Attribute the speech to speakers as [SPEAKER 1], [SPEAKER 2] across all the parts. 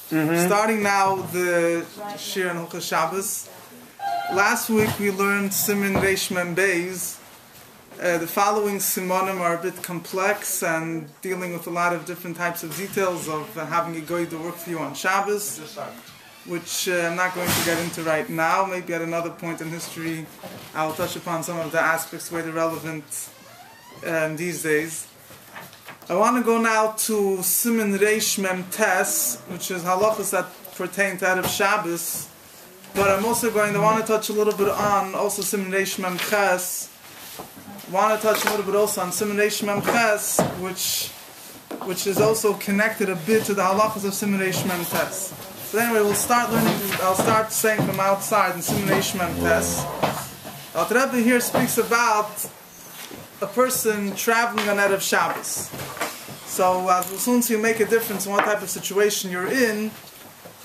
[SPEAKER 1] Starting now the Shir and Hilchos Shabbos. Last week we learned Siman dateline. The following Simanim are a bit complex and dealing with a lot of different types of details of having a guy to work for you on Shabbos, which I'm not going to get into right now. Maybe at another point in history I'll touch upon some of the aspects where they're relevant these days. I want to go now to Siman Tes, which is halachas that pertain to Erev Shabbos, but I'm also I want to touch a little bit on also Siman Ches. I want to touch a little bit also on Siman Ches, which is also connected a bit to the halachas of Siman Tes. So anyway, I'll start saying from outside in Siman Tes. Our Rebbe here speaks about a person traveling on Erev Shabbos. So as soon as you make a difference in what type of situation you're in,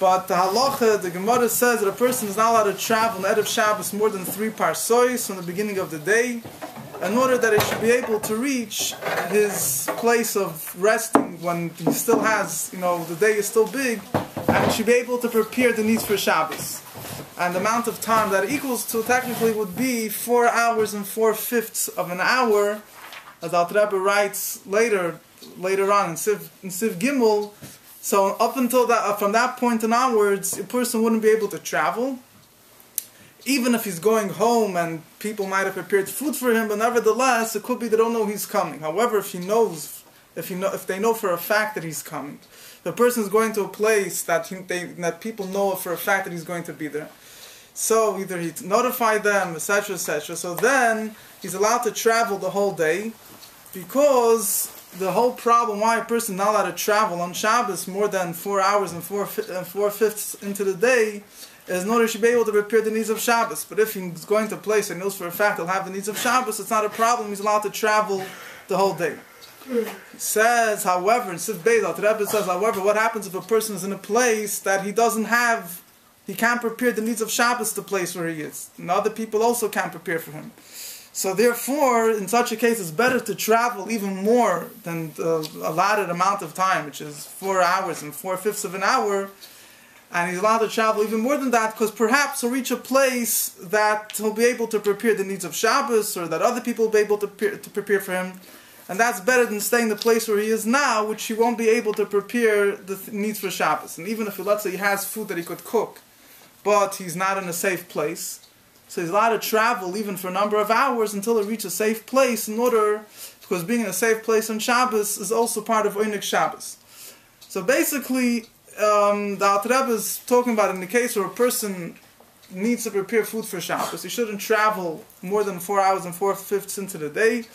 [SPEAKER 1] but the halacha, the Gemara says that a person is not allowed to travel on Erev Shabbos more than 3 parsois from the beginning of the day, in order that he should be able to reach his place of resting when he still has, the day is still big, and he should be able to prepare the needs for Shabbos. And the amount of time that it equals to technically would be 4 hours and 4/5 of an hour, as Al Rebbe writes later on in Siv Gimel. So up until that, from that point and onwards, a person wouldn't be able to travel, even if he's going home and people might have prepared food for him. But nevertheless, it could be they don't know he's coming. However, if they know for a fact that he's coming, the person is going to a place that people know for a fact that he's going to be there. So either he notified them, etc., etc. So then he's allowed to travel the whole day, because the whole problem why a person is not allowed to travel on Shabbos more than 4 hours and 4/5 into the day is in order to be able to prepare the needs of Shabbos. But if he's going to a place and knows for a fact he'll have the needs of Shabbos, it's not a problem. He's allowed to travel the whole day. He says, however, in Siv Beis, the Rebbe says, however, what happens if a person is in a place that he can't prepare the needs of Shabbos, the place where he is, and other people also can't prepare for him. So therefore, in such a case, it's better to travel even more than the allotted amount of time, which is 4 hours and 4/5 of an hour. And he's allowed to travel even more than that, because perhaps he'll reach a place that he'll be able to prepare the needs of Shabbos, or that other people will be able to prepare for him. And that's better than staying in the place where he is now, which he won't be able to prepare the needs for Shabbos. And even if, let's say, he has food that he could cook, but he's not in a safe place, so he's allowed to travel even for a number of hours until he reaches a safe place, because being in a safe place on Shabbos is also part of Oinik Shabbos. So basically, the Alter Rebbe is talking about in the case where a person needs to prepare food for Shabbos, he shouldn't travel more than 4 hours and 4/5 into the day.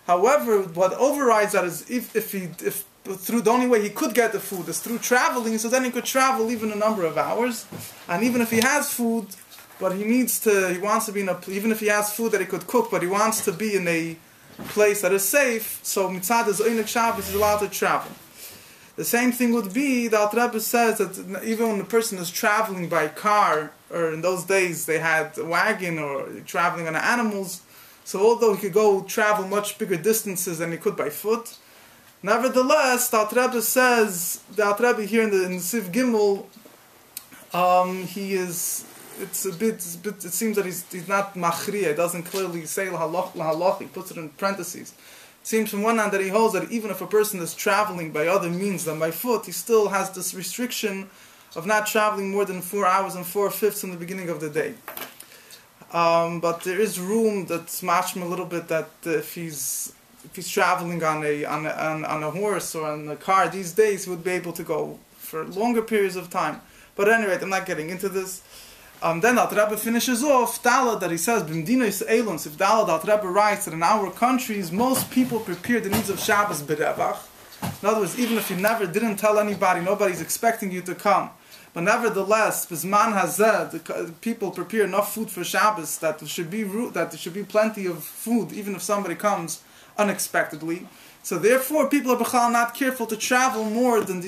[SPEAKER 1] However, what overrides that is if through the only way he could get the food is through traveling, so then he could travel even a number of hours, and even if he has food, but even if he has food that he could cook, but he wants to be in a place that is safe, so mitzad is Oinik Shabbos, is allowed to travel. The same thing would be, the Alter Rebbe says that even when the person is traveling by car, or in those days they had a wagon, or traveling on animals, so although he could go travel much bigger distances than he could by foot, nevertheless, the Alter Rebbe says, the Alter Rebbe here in Siv Gimel, it seems that he's not machriya, he doesn't clearly say lahalach, he puts it in parentheses. It seems from one hand that he holds that even if a person is traveling by other means than by foot, he still has this restriction of not traveling more than 4 hours and 4/5 in the beginning of the day. But there is room that's mashma a little bit that if he's traveling on a horse or on a car these days, he would be able to go for longer periods of time. But anyway, I'm not getting into this. Then Alter Rebbe finishes off Dala that he says, B'mdinos Eilons, if Dala, Alter Rebbe writes that in our countries, most people prepare the needs of Shabbos b'revach. In other words, even if you didn't tell anybody, nobody's expecting you to come. But nevertheless, B'zman hazeh, people prepare enough food for Shabbos that there should be plenty of food, even if somebody comes unexpectedly. So therefore, people are b'chal not careful to travel more than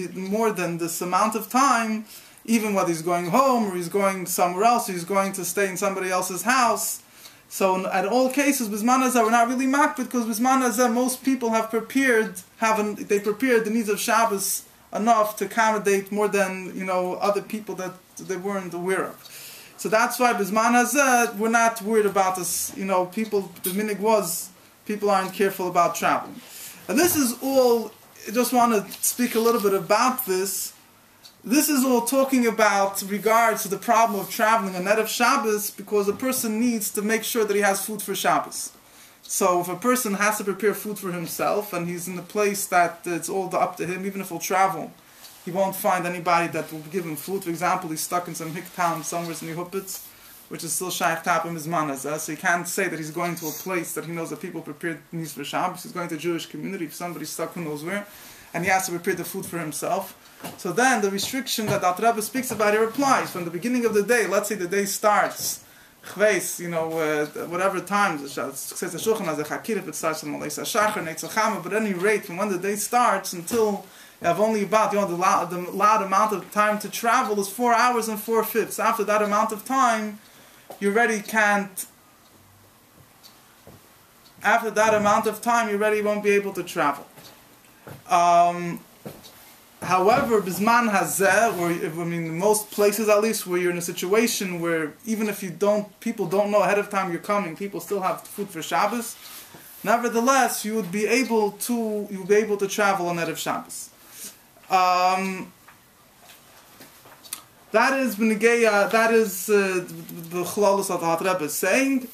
[SPEAKER 1] this amount of time, even whether he's going home or he's going somewhere else, or he's going to stay in somebody else's house. So in all cases, Bizman Hazeh, we're not really makpid, because Bizman Hazeh, most people have prepared the needs of Shabbos enough to accommodate more than, other people that they weren't aware of. So that's why Bizman Hazeh, we're not worried about this. People, the minig was, people aren't careful about traveling. And this is all, I just want to speak a little bit about this. This is all talking about regards to the problem of traveling on Erev Shabbos, because a person needs to make sure that he has food for Shabbos. So if a person has to prepare food for himself and he's in a place that it's all up to him, even if he'll travel, he won't find anybody that will give him food. For example, he's stuck in some hick town somewhere in Yehupitz, which is still shaykh tapim his manazah. So he can't say that he's going to a place that he knows that people prepared needs for Shabbos. He's going to a Jewish community, if somebody's stuck who knows where, and he has to prepare the food for himself. So then the restriction that Alter Rebbe speaks about here applies. From the beginning of the day, let's say the day starts, whatever time, it says the Shulchan as a Chakir, if it starts in Malaysia Shachar, Neitzachama, but at any rate, from when the day starts until you have only about, the allowed amount of time to travel is 4 hours and 4/5. After that amount of time, you already can't, after that amount of time, you already won't be able to travel. However, Bizman Hazeh, in most places at least, where you're in a situation where even if people don't know ahead of time you're coming, people still have food for Shabbos. Nevertheless, you would be able to travel on Erev Shabbos. That is the Chalalos of the Alter Rebbe saying.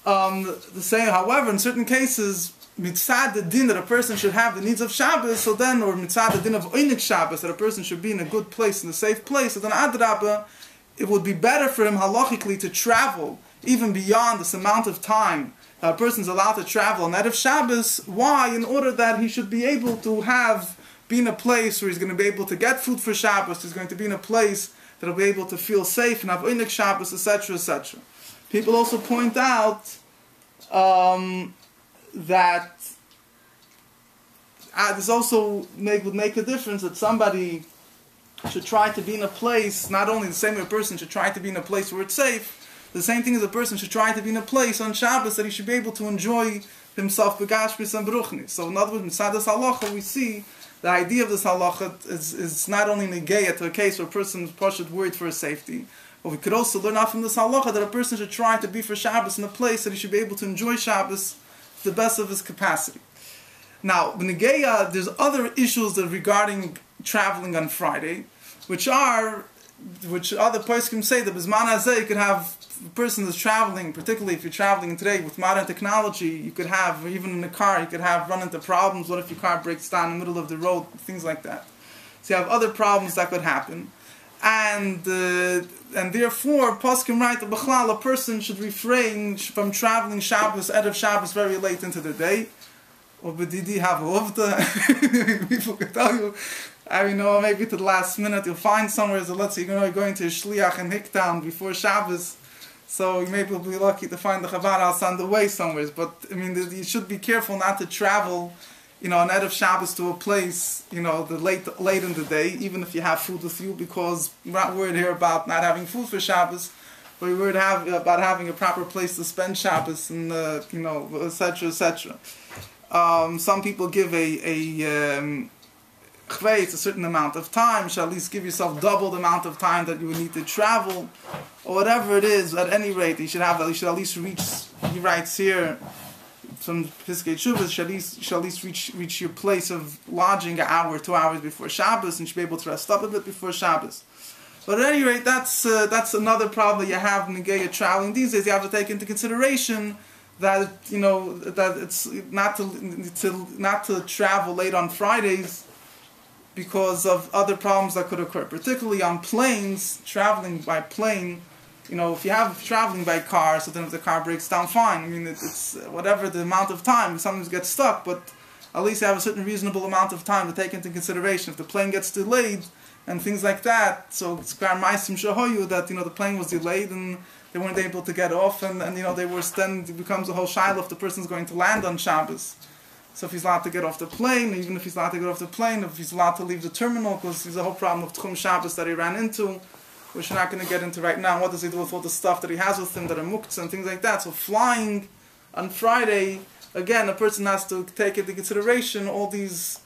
[SPEAKER 1] However, in certain cases, mitzad the din that a person should have the needs of Shabbos, so then, or mitzad the din of Oinik Shabbos, that a person should be in a good place, in a safe place, so then Adrabah, it would be better for him halachically to travel even beyond this amount of time that a person is allowed to travel on Erev Shabbos. Why? In order that he should be able to be in a place where he's going to be able to get food for Shabbos, he's going to be in a place that he'll be able to feel safe and have Oinik Shabbos, etc., etc. People also point out that this also would make a difference, that somebody should try to be in a place, not only the same way a person should try to be in a place where it's safe, the same thing as a person should try to be in a place on Shabbos that he should be able to enjoy himself begashmis and beruchnis. So in other words, inside this halacha we see the idea of this halacha is not only negaya to a case where a person is worried for his safety, but we could also learn out from this halacha that a person should try to be for Shabbos in a place that he should be able to enjoy Shabbos to the best of his capacity. Now, B'negeya, there's other issues that regarding traveling on Friday, which other poskim say that Bizman Hazeh, you could have a person that's traveling, particularly if you're traveling today with modern technology, you could have, even in a car, you could have run into problems. What if your car breaks down in the middle of the road, things like that. So you have other problems that could happen. And therefore, poskim write that b'chlal, a person should refrain from traveling Shabbos, Erev Shabbos, very late into the day. Or b'didi have a people could tell you, maybe to the last minute you'll find somewhere, so let's say you're going to a shliach in Hicktown before Shabbos, so you maybe will be lucky to find the Chabad house on the way somewhere. But you should be careful not to travel on Erev Shabbos to a place, late in the day, even if you have food with you, because we're not worried here about not having food for Shabbos, but we're worried about having a proper place to spend Shabbos, and etc., etc. Some people give a certain amount of time. You should at least give yourself double the amount of time that you would need to travel, or whatever it is. At any rate, you should at least reach. He writes here from Piskei Teshuvos, you should at least reach your place of lodging an hour, 2 hours before Shabbos, and you should be able to rest up a bit before Shabbos. But at any rate, that's another problem that you have in the traveling these days. You have to take into consideration that that it's not to travel late on Fridays because of other problems that could occur, particularly on planes. Traveling by plane, if you have traveling by car, so then if the car breaks down, fine. It's whatever the amount of time. Sometimes gets stuck, but at least you have a certain reasonable amount of time to take into consideration. If the plane gets delayed and things like that, so it's ma'asim shahoyu that the plane was delayed and they weren't able to get off, and they were, then it becomes a whole shiloh if the person's going to land on Shabbos. So if he's allowed to get off the plane, even if he's allowed to get off the plane, if he's allowed to leave the terminal, because there's a whole problem of Tchum Shabbos that he ran into, which we're not going to get into right now. What does he do with all the stuff that he has with him that are muktzah and things like that? So flying on Friday, again, a person has to take into consideration all these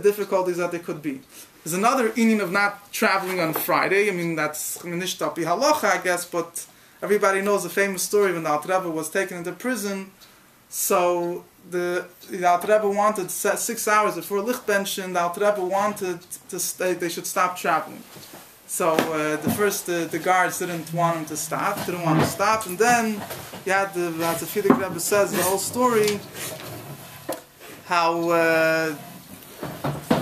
[SPEAKER 1] difficulties that there could be. There's another inyan of not traveling on Friday. I mean, that's nishtapi halacha, I guess, but everybody knows the famous story when the Alter Rebbe was taken into prison. So the Alter Rebbe wanted 6 hours before Lichtbenchen. The Alter Rebbe wanted to stay. They should stop traveling. So the guards didn't want him to stop. And then as the Firday Rebbe says the whole story, how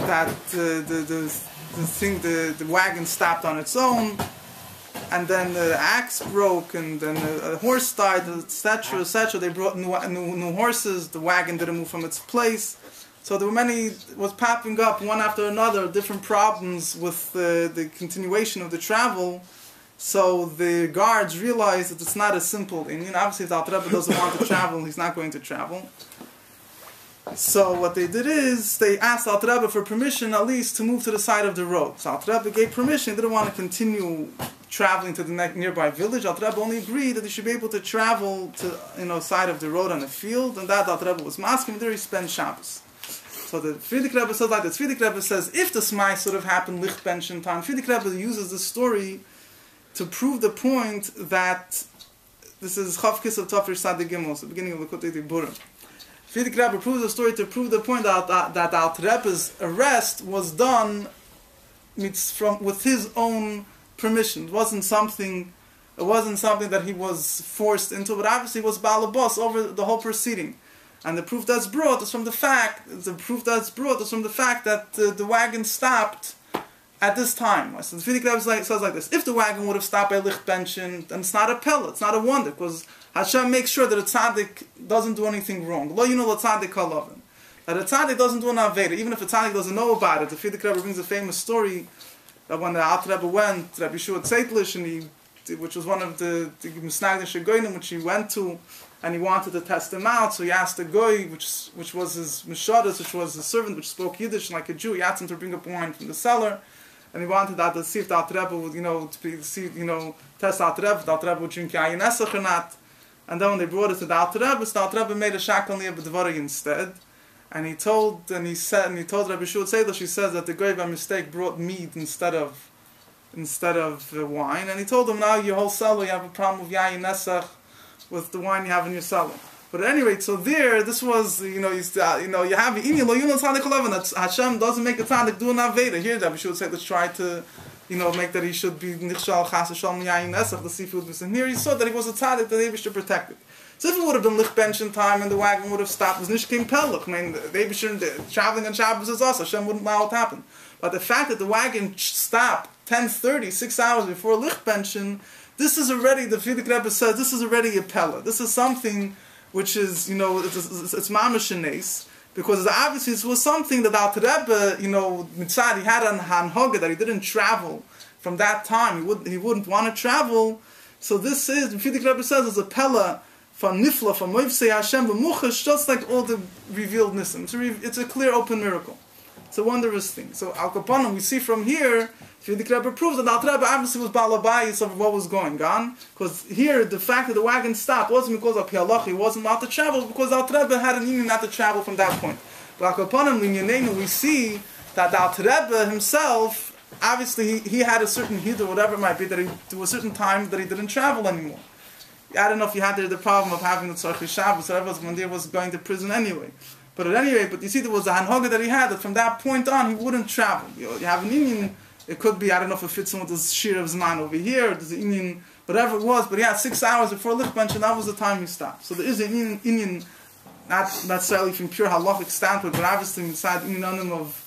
[SPEAKER 1] that the wagon stopped on its own, and then the axe broke, and then a horse died, etc., etc. They brought new horses. The wagon didn't move from its place. So there were was popping up one after another different problems with the continuation of the travel. So the guards realized that it's not as simple. And obviously, if the Alter Rebbe doesn't want to travel, he's not going to travel. So what they did is they asked Alter Rebbe for permission, at least, to move to the side of the road. So Alter Rebbe gave permission. He didn't want to continue traveling to the nearby village. Alter Rebbe only agreed that he should be able to travel to side of the road on a field, and that Alter Rebbe was masking. There he spent Shabbos. So the Firday Rebbe says like this. Firday Rebbe says if the Smai would have happened Lichtbenchen time, Firday Rebbe uses this story to prove the point that this is Chavkis of Tafir Sadi Gimel, the beginning of the Kotei Burim. Firday Rebbe proves the story to prove the point that Alter Rebbe's arrest was done with his own permission. It wasn't something that he was forced into, but obviously it was balabos over the whole proceeding. And the proof that's brought is from the fact that the wagon stopped at this time. So the Firday Rebbe says like this: if the wagon would have stopped by Lichtbenchen, then it's not a pella, it's not a wonder, because Hashem makes sure that a tzaddik doesn't do anything wrong. Lo yinu l'tzaddik halavin. That a tzaddik doesn't do an aveda, even if a tzaddik doesn't know about it. The Firday Rebbe brings a famous story that when the Alter Rebbe went, Rabbi Yeshua Tzedlish, which was one of the Misnagdim Shagoyim, which he went to, and he wanted to test him out, so he asked the goy, which was his mishadas, which was his servant, which spoke Yiddish like a Jew. He asked him to bring up wine from the cellar, and he wanted that to see if the Alter Rebbe would, test Alter Rebbe, if the Alter Rebbe would drink yayin esach or not. And then when they brought it to the Alter Rebbe, so the Alter Rebbe made a shakal niyah b'dvaray instead, and he told Rabbi Yeshua Tzedlish, he says that the goy by mistake brought mead instead of wine, and he told him, now your whole cellar you have a problem with yayin esach, with the wine you have in your cellar. But at any rate, so there, this was, you have inyan lo yun tzaddik eleven, that Hashem doesn't make a tzaddik do an aveda. Here, Rabbi Yeshua said, let's try to, make that he should be nichshal chas Hashem yayin esach, the seafood business. And here he saw that he was a tzaddik that they should protect it. So if it would have been Lichtbenchen time and the wagon would have stopped, it was nishkim pelach. I mean, the traveling on Shabbos is us. Hashem wouldn't allow it to happen. But the fact that the wagon stopped 10:30, 6 hours before Lichtbenchen, this is already, the Firday Rebbe says, this is already a pella. This is something which is, it's mamash nes, because obviously this was something that Alter Rebbe, mitzad, he had an hanhoga that he didn't travel from that time. He wouldn't want to travel. So this is, the Firday Rebbe says, it's a pella from nifla, from moivsei Hashem, b'muchash, just like all the revealed nisim. It's a clear, open miracle. It's a wondrous thing. So Al Kapanim, we see from here, Firday Rebbe proves that Alter Rebbe obviously was balabayis of what was going on, because here the fact that the wagon stopped wasn't because of Pialach, he wasn't allowed to travel, because Alter Rebbe had an union not to travel from that point. But Al Kapanim, we see that Alter Rebbe himself, obviously he had a certain hid or whatever it might be, that there was a certain time that he didn't travel anymore. I don't know if he had the problem of having the Hilchos Shabbos, whatever, when he was going to prison anyway. But at any rate, you see there was a hanhoga that he had, that from that point on he wouldn't travel. You have an union, it could be, I don't know if it fits in with the shir of Zman over here, or there's an union, whatever it was, but he had 6 hours before Lichtbench, and that was the time he stopped. So there is an union, not necessarily from pure halachic standpoint, but obviously inside union of,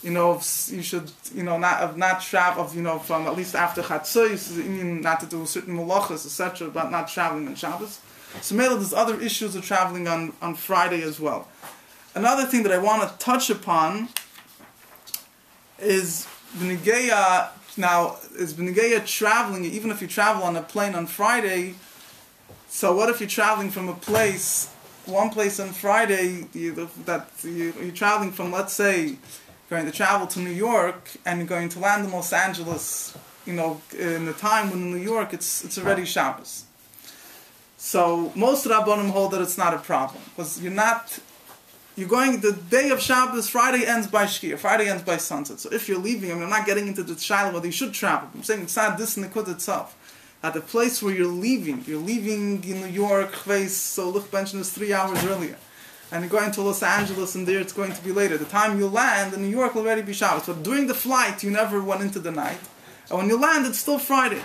[SPEAKER 1] you should, not travel, from at least after Chatzos, not to do certain malachas, etc., but not traveling on Shabbos. So maybe there's other issues of traveling on Friday as well. Another thing that I want to touch upon is b'negeya. Now, is b'negeya traveling, even if you travel on a plane on Friday, so what if you're traveling from one place on Friday, you're traveling from, let's say, going to travel to New York, and you're going to land in Los Angeles, in the time when in New York it's already Shabbos. So most Rabbanim hold that it's not a problem, because you're not the day of Shabbos, Friday ends by Shkia, Friday ends by sunset. So if you're leaving, I'm not getting into the shiloh whether you should travel. I'm saying it's not this Nikud itself. At the place where you're leaving in New York, so Lufthansa is 3 hours earlier. And you're going to Los Angeles, and there it's going to be later. The time you land in New York will already be Shabbos. But during the flight, you never went into the night. And when you land, it's still Friday.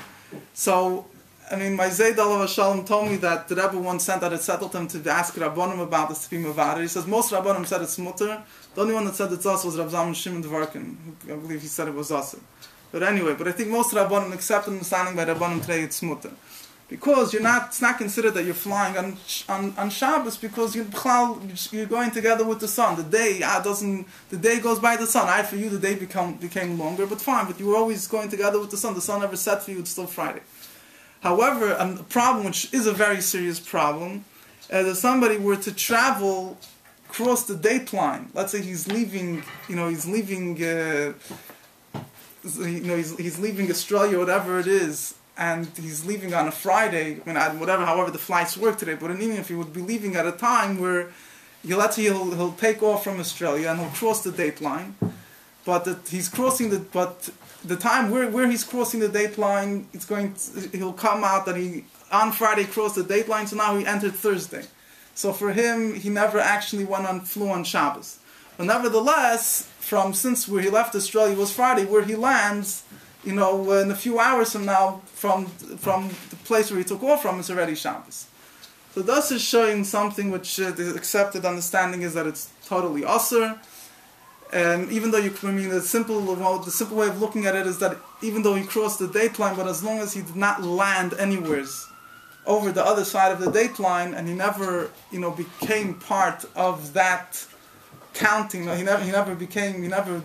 [SPEAKER 1] So, my Zayd Alav Shalom told me that the Rebbe once sent out a tzedel to ask Rabbanim about this to be Mavader. He says most Rabbanim said it's mutter. The only one that said it's us was Rav Zalman Shimon Dvorkin. I believe he said it was us. But anyway, I think most Rabbanim accept the understanding by Rabbanim today it's mutter. Because it's not considered that you're flying on Shabbos because you're going together with the sun. The day goes by the sun. For you the day became longer, but fine. But you were always going together with the sun. The sun never set for you. It's still Friday. However, a problem which is a very serious problem, if somebody were to travel across the dateline, let's say he's leaving Australia, whatever it is, and he's leaving on a Friday, however the flights work today, but even if he would be leaving at a time where he'll take off from Australia and he'll cross the dateline, but the time where he's crossing the dateline, he'll come out that he on Friday crossed the dateline, so now he entered Thursday. So for him, he never actually flew on Shabbos. But nevertheless, since where he left Australia was Friday, where he lands, in a few hours from now, from the place where he took off from, it's already Shabbos. So this is showing something which the accepted understanding is that it's totally asur. Even though the simple way of looking at it is that even though he crossed the dateline, but as long as he did not land anywhere over the other side of the dateline, and he never, became part of that counting. He never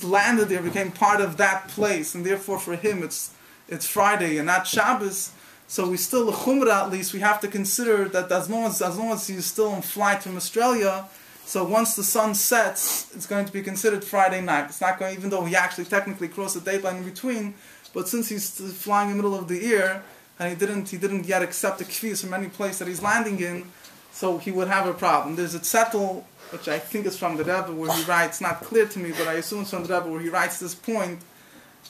[SPEAKER 1] landed there, became part of that place, and therefore for him it's Friday and not Shabbos. So we still, the Chumrah at least, we have to consider that as long as he's still in flight from Australia, so once the sun sets, it's going to be considered Friday night. It's not going, even though he actually technically crossed the dateline in between, but since he's flying in the middle of the year, and he didn't yet accept the kfis from any place that he's landing in, so he would have a problem. There's a zettel, which I think is from the Rebbe, where he writes, not clear to me, but I assume it's from the Rebbe, where he writes this point,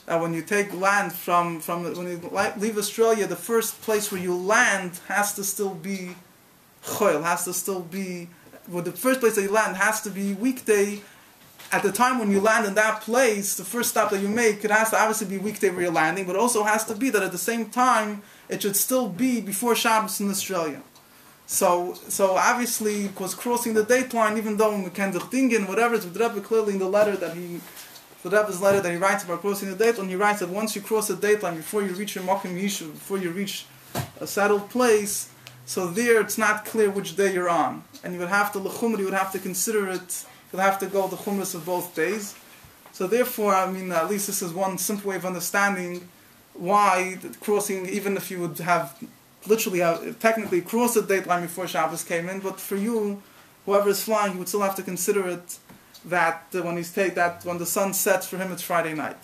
[SPEAKER 1] that when you take land when you leave Australia, the first place where you land has to still be choil, the first place that you land has to be weekday. At the time when you land in that place, the first stop that you make, it has to obviously be weekday where you're landing, but also has to be that at the same time, it should still be before Shabbos in Australia. So obviously, because crossing the dateline, even though in the Kendach Dingen, whatever, it's with Rebbe clearly in the Rebbe's letter that he writes about crossing the dateline, he writes that once you cross the dateline, before you reach your Mokim Yishuv, before you reach a settled place, so there it's not clear which day you're on. And you would have to consider it, you'll have to go the Chumras of both days. So therefore, at least this is one simple way of understanding why crossing, even if you would have technically crossed the dateline before Shabbos came in, but for you, whoever is flying, you would still have to consider it that when the sun sets for him, it's Friday night.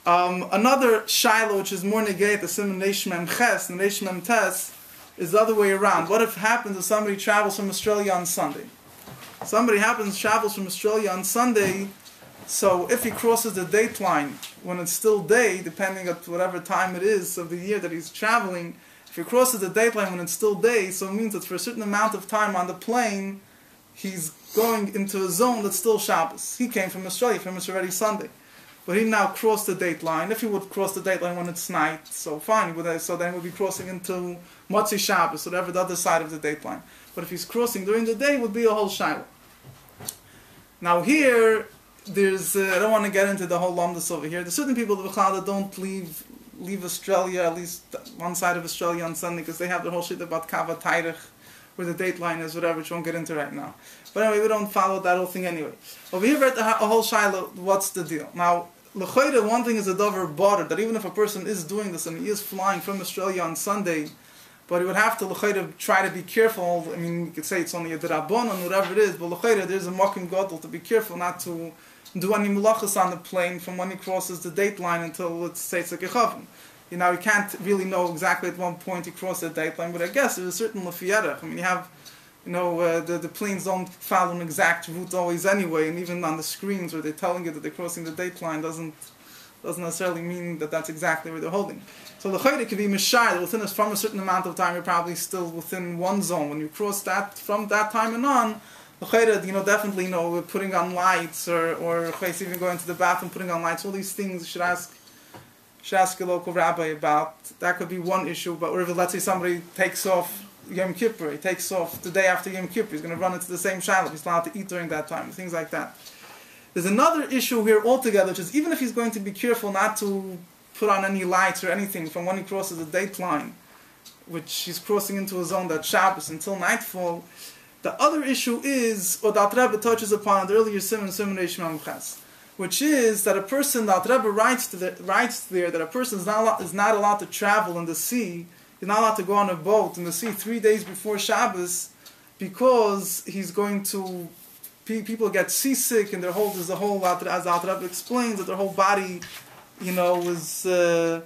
[SPEAKER 1] Another shaila, which is more negate, the Siman dateline, the dateline is the other way around. What if happens if somebody travels from Australia on Sunday? Travels from Australia on Sunday, so if he crosses the dateline when it's still day, depending on whatever time it is of the year that he's traveling, if he crosses the dateline when it's still day, so it means that for a certain amount of time on the plane, he's going into a zone that's still Shabbos. He came from Australia, for him it's already Sunday. But he now crossed the dateline. If he would cross the dateline when it's night, so fine. So then he would be crossing into Motzi Shabbos, whatever the other side of the dateline. But if he's crossing during the day, it would be a whole shaila. Now here, there's I don't want to get into the whole lumdus over here. There's certain people that don't leave Australia, at least one side of Australia on Sunday, because they have the whole shit about Kava Tairich, where the dateline is, whatever, which we won't get into right now. But anyway, we don't follow that whole thing anyway. Over here, a whole shaila, what's the deal? Now, l'choyre, one thing is a dover border, that even if a person is doing this and he is flying from Australia on Sunday, but he would have to l'choyre try to be careful. You could say it's only a derabbanon, whatever it is, but l'choyre, there's a mokim gadol to be careful not to do any melachas on the plane from when he crosses the dateline until, let's say, it's a kechavim. You can't really know exactly at what point he crossed the dateline, but I guess there's a certain lefiyerach. You have the planes don't follow an exact route always anyway, and even on the screens where they're telling you that they're crossing the dateline doesn't necessarily mean that that's exactly where they're holding. So the chayre can be mishar, that from a certain amount of time you're probably still within one zone. When you cross that, from that time and on, the chayre, definitely, putting on lights, or even going to the bathroom, putting on lights, all these things you should ask a local rabbi about. That could be one issue, but if let's say somebody takes off Yom Kippur, he takes off the day after Yom Kippur, he's going to run into the same shiloh, he's allowed to eat during that time, things like that. There's another issue here altogether, which is even if he's going to be careful not to put on any lights or anything from when he crosses the dateline, which he's crossing into a zone that's Shabbos until nightfall, the other issue is, or that Rebbe touches upon the earlier Siman Reish Mem Ches, which is that a person, that Rebbe writes there, that a person is not allowed to travel in the sea, he's not allowed to go on a boat in the sea 3 days before Shabbos, because he's going to, people get seasick, and there's a whole, as Al Rebbe explains, that their whole body, is, they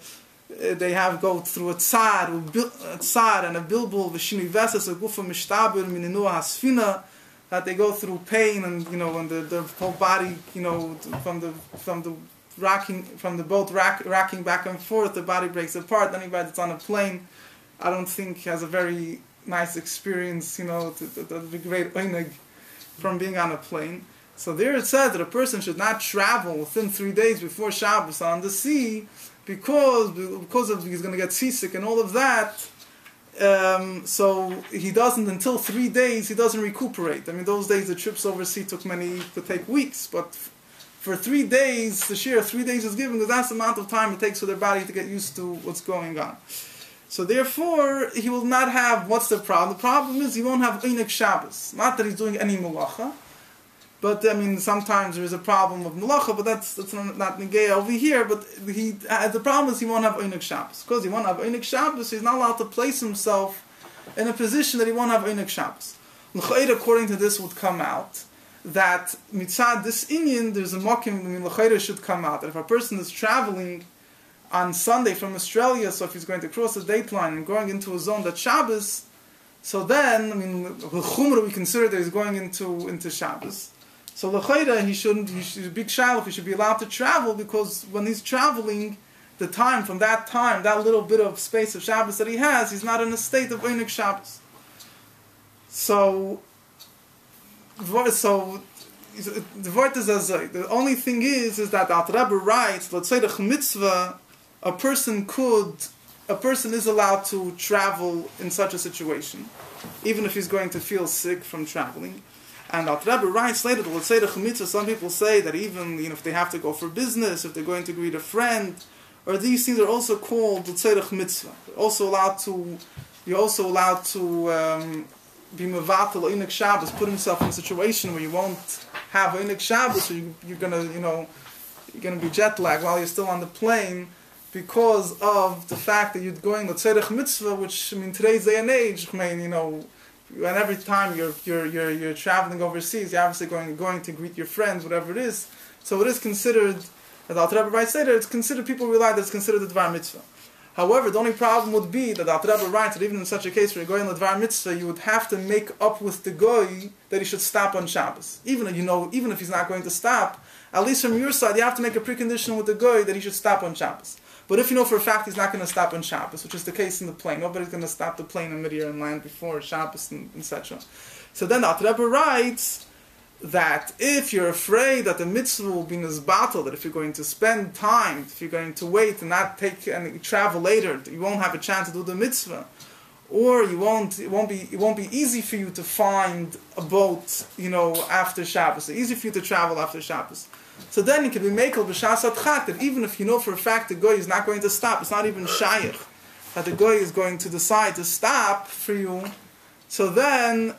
[SPEAKER 1] go through a tsar and a bilbul, v'shini veses, a gufa mishtabir, mininu hasfina, that they go through pain, and, and the whole body, from the boat rocking back and forth, the body breaks apart. Anybody that's on a plane, I don't think has a very nice experience, the great oineg from being on a plane. So there it says that a person should not travel within 3 days before Shabbos on the sea, because he's going to get seasick and all of that. So he doesn't, until 3 days, he doesn't recuperate. I mean, those days the trips overseas could take weeks, but for 3 days, the sheer 3 days is given, because that's the amount of time it takes for their body to get used to what's going on. So therefore, he will not have, what's the problem? The problem is he won't have Einik Shabbos. Not that he's doing any malacha, but sometimes there is a problem of malacha, but that's not negaya over here, but the problem is he won't have Einik Shabbos. Because he won't have Einik Shabbos, he's not allowed to place himself in a position that he won't have Einik Shabbos. L'chayr, according to this, would come out that mitzad this inyan, there's a mokim, l'chayr should come out, that if a person is traveling on Sunday from Australia, so if he's going to cross the dateline and going into a zone that's Shabbos, so then, l'chumra, we consider that he's going into Shabbos. So l'chayra, he should be shalach, he should be allowed to travel, because when he's traveling, that little bit of space of Shabbos that he has, he's not in a state of Einik Shabbos. So the word is as the only thing is that Al Rebbe writes, let's say the mitzvah, a person is allowed to travel in such a situation, even if he's going to feel sick from traveling. And Al Rebbe writes later, let's say the mitzvah, some people say that even if they have to go for business, if they're going to greet a friend, or these things are also called let's say the mitzvah. You're also allowed to be mevatel Einik Shabbos, put himself in a situation where you won't have Einik Shabbos, so you're gonna be jet lagged while you're still on the plane, because of the fact that you're going to tzedek mitzvah, which today's day and age, and every time you're traveling overseas, you're obviously going to greet your friends, whatever it is. So it is considered, as Al Rebbe writes later, it's considered, people realize that it's considered a dvar mitzvah. However, the only problem would be that Al Rebbe writes that even in such a case where you're going to the dvar mitzvah, you would have to make up with the goy that he should stop on Shabbos. Even if he's not going to stop, at least from your side, you have to make a precondition with the goy that he should stop on Shabbos. But if you know for a fact he's not going to stop on Shabbos, which is the case in the plane, nobody's going to stop the plane in midair and land before Shabbos and etc. So then the Rebbe writes that if you're afraid that the mitzvah will be nizbatel, that if you're going to spend time, if you're going to wait and not take and travel later, you won't have a chance to do the mitzvah, or it won't be easy for you to find a boat, after Shabbos. It's easy for you to travel after Shabbos. So then it can be mekel b'shas adchak, that even if you know for a fact the goy is not going to stop, it's not even shayach that the goy is going to decide to stop for you. So then,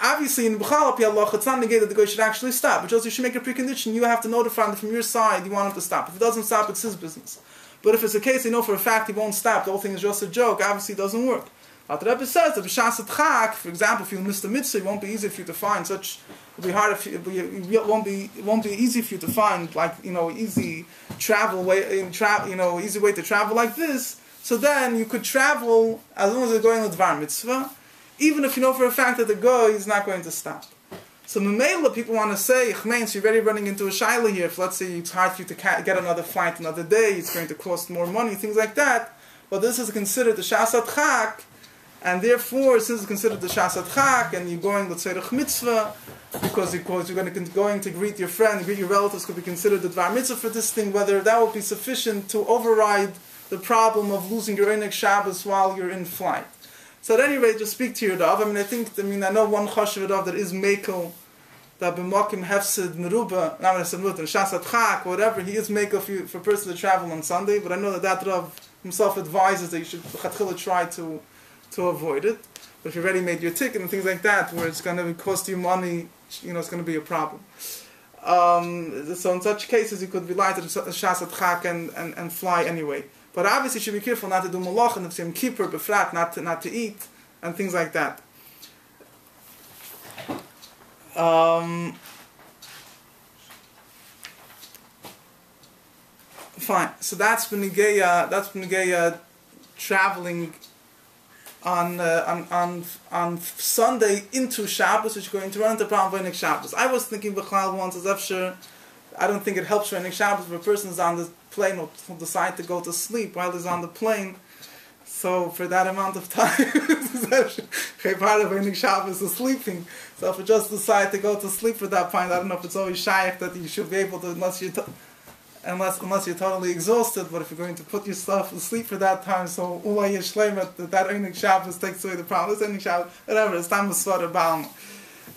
[SPEAKER 1] obviously in B'chal Pi Allah, it's not negated that the goy should actually stop, but just you should make a precondition. You have to notify him from your side you want him to stop. If he doesn't stop, it's his business. But if it's a case they know for a fact he won't stop, the whole thing is just a joke, obviously it doesn't work. But the Rebbe says that b'shas adchak, for example, if you miss the mitzvah, it won't be easy for you to find such. It'll be hard it won't be easy for you to find easy travel way easy way to travel like this. So then you could travel as long as you're going to dvar mitzvah. even if you know for a fact that the guy is not going to stop. So Memela, people want to say, so you're already running into a shaila here. If let's say it's hard for you to get another flight another day, it's going to cost more money, things like that. But this is considered the Shasat Chak, and therefore, since it's considered the Shasat Chak, and you're going, let's say, the mitzvah, because you're going to greet your friend, greet your relatives, could be considered the Dvar Mitzvah for this thing, whether that would be sufficient to override the problem of losing your Einik Shabbos while you're in flight. So at any rate, just speak to your Dov. I know one Choshev Dov that is Mekel, that b'mokim hefsid meruba, not when I said mutter, shasat chak, whatever, he is make for a person to travel on Sunday, but I know that Rav himself advises that you should try to avoid it. But if you already made your ticket and things like that, where it's going to cost you money, it's going to be a problem. So in such cases, you could rely to the shasat chak and fly anyway. But obviously, you should be careful not to do malach and the same keeper, befrat, not to eat, and things like that. Fine. So that's B'Negeya traveling on Sunday into Shabbos, which is going to run into problem for Einik Shabbos. I was thinking B'chlal once as after, I don't think it helps for Einik Shabbos if a person is on the plane or decide to go to sleep while he's on the plane. So for that amount of time, part of Einik Shabbos is sleeping. So if you just decide to go to sleep for that point, I don't know if it's always shaykh that you should be able to, unless you're totally exhausted. But if you're going to put yourself to sleep for that time, so Ulay Yishleimet, that Einik Shabbos takes away the problem. This Einik Shabbos, whatever, it's time to start about.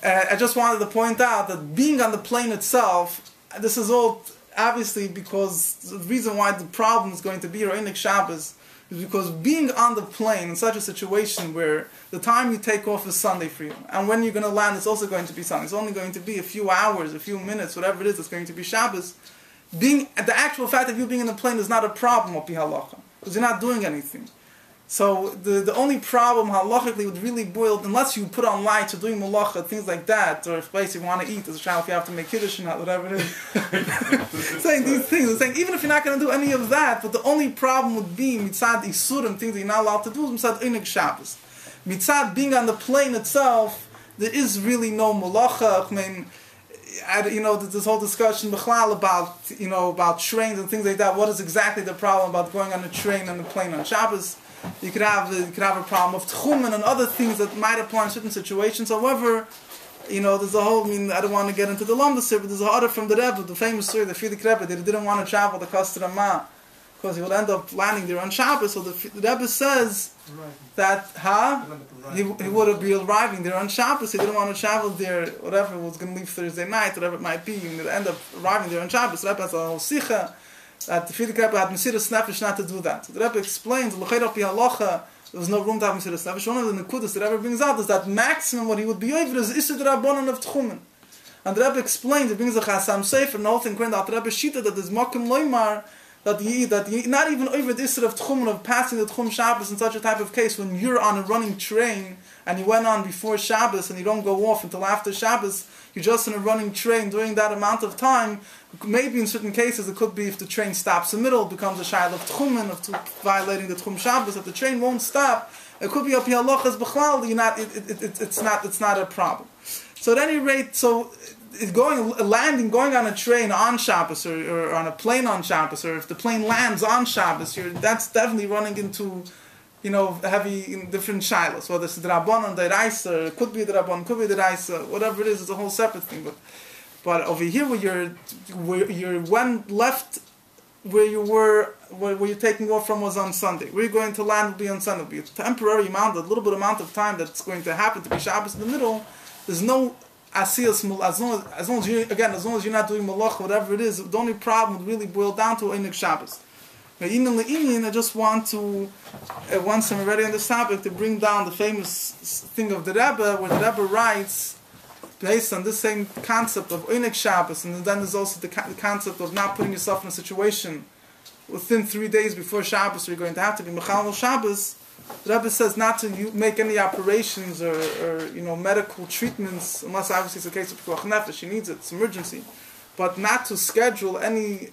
[SPEAKER 1] I just wanted to point out that being on the plane itself, this is all obviously because the reason why the problem is going to be your Einik Shabbos is because being on the plane in such a situation where the time you take off is Sunday for you, and when you're going to land it's also going to be Sunday. It's only going to be a few hours, a few minutes, whatever it is, it's going to be Shabbos. The actual fact of you being in the plane is not a problem of halacha, because you're not doing anything. So the only problem halachically would really boil, unless you put on lights or doing malacha, things like that, or if place you want to eat, as a child if you have to make kiddush or not, whatever it is. Saying these things, it's saying even if you're not going to do any of that, but the only problem would be mitzad isurim, things that you're not allowed to do, is mitzad Einik Shabbos. Mitzad being on the plane itself, there is really no malacha. This whole discussion about trains and things like that. What is exactly the problem about going on a train and a plane on Shabbos? You could have a problem of tchumen and other things that might apply in certain situations. However, there's a whole. I don't want to get into the Lomdus here, but there's a other from the Rebbe, the famous story, the Firday Rebbe, that he didn't want to travel the Kastra Ma because he would end up landing there on Shabbos. So the Rebbe says that he would be arriving there on Shabbos. He didn't want to travel there, whatever, was going to leave Thursday night, whatever it might be, and end up arriving there on Shabbos. The Rebbe has a whole sicha that the Firday Rebbe had Mesiras Nefesh not to do that. So the Rebbe explains, there was no room to have Mesiras Nefesh. One of the Nekudas that the Rebbe brings out is that maximum what he would be over is Isur Rabbanon of Tchumen. And the Rebbe explains, he brings a Chasam Sefer, and the whole thing, that the Rebbe Shita, that there's Mokim Loimar, that you not even over the Isser of Tchum, of passing the Tchum Shabbos in such a type of case, when you're on a running train and you went on before Shabbos and you don't go off until after Shabbos, you're just in a running train during that amount of time. Maybe in certain cases it could be if the train stops in the middle, it becomes a Shail of Tchumen, of violating the Tchum Shabbos. If the train won't stop, it could be up here halachas b'chlal. It's not a problem. So at any rate, going on a train on Shabbos or on a plane on Shabbos, or if the plane lands on Shabbos, that's definitely running into, heavy different shilas. Whether it's the Rabbanon, the Raisa, it could be the Rabbanon, could be the Raisa, whatever it is, it's a whole separate thing. But over here, where you're when left, where you're taking off from was on Sunday. Where you're going to land will be on Sunday. It'll be a temporary amount, a little bit amount of time that's going to happen to be Shabbos in the middle. There's no asiyas, as long as you're not doing malach, whatever it is, the only problem would really boil down to Einik Shabbos. I just want to, once I'm already on this topic, to bring down the famous thing of the Rebbe, where the Rebbe writes, based on this same concept of Einik Shabbos, and then there's also the concept of not putting yourself in a situation within 3 days before Shabbos, where you're going to have to be Mechalel Shabbos. The Rebbe says not to make any operations or medical treatments, unless obviously it's a case of Pikuach Nefesh, she needs it, it's emergency, but not to schedule any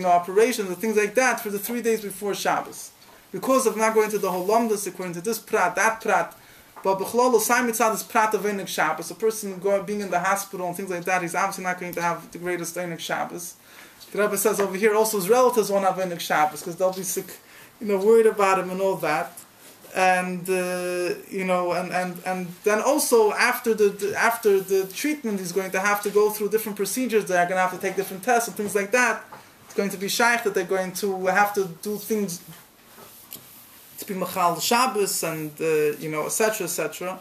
[SPEAKER 1] operations or things like that for the 3 days before Shabbos. Because of not going to the whole Lomdus, according to this prat, that prat, But b'chlolo sai mitzad is prat of Einik Shabbos. A person being in the hospital and things like that, he's obviously not going to have the greatest Einik Shabbos. The Rebbe says over here also his relatives won't have Einik Shabbos because they'll be sick, worried about him and all that. And and then also after the treatment, he's going to have to go through different procedures. They're going to have to take different tests and things like that. It's going to be shaykh that they're going to have to do things to be machal Shabbos and etc. etc.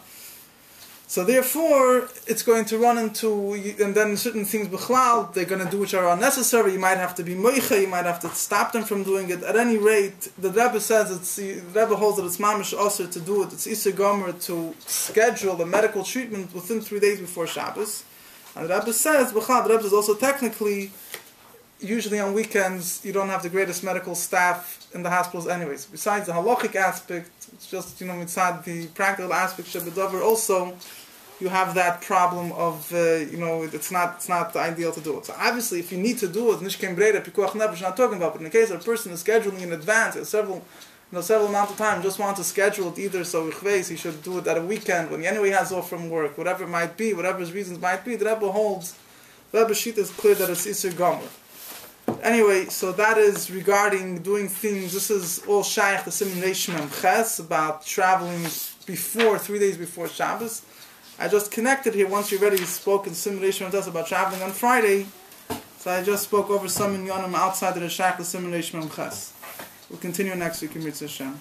[SPEAKER 1] So therefore, it's going to run into, and then certain things b'chlal, they're going to do which are unnecessary. You might have to be moicha, you might have to stop them from doing it. At any rate, the Rebbe says, the Rebbe holds that it's mamish osir to do it. It's isur gomer to schedule a medical treatment within 3 days before Shabbos. And the Rebbe says, b'chlal, the Rebbe says also technically, usually on weekends, you don't have the greatest medical staff in the hospitals anyways. Besides the halachic aspect, it's just, inside the practical aspect, Shabbat also, you have that problem of, it's not ideal to do it. So obviously, if you need to do it, Nishkem Breda, Pikuach Nefesh, not talking about, but in the case of a person is scheduling in advance, several amount of time, just want to schedule it either, so he should do it at a weekend, when he anyway has off from work, whatever it might be, whatever his reasons might be, the Rebbe holds, the Rebbe sheet is clear that it's Isur Gomer. Anyway, so that is regarding doing things. This is all shaykh the Siman dateline about traveling 3 days before Shabbos. I just connected here. Once you already spoke in Siman dateline about traveling on Friday, so I just spoke over some in Yonim outside of the shaykh the Siman dateline. We'll continue next week in Mitzvah Hashem.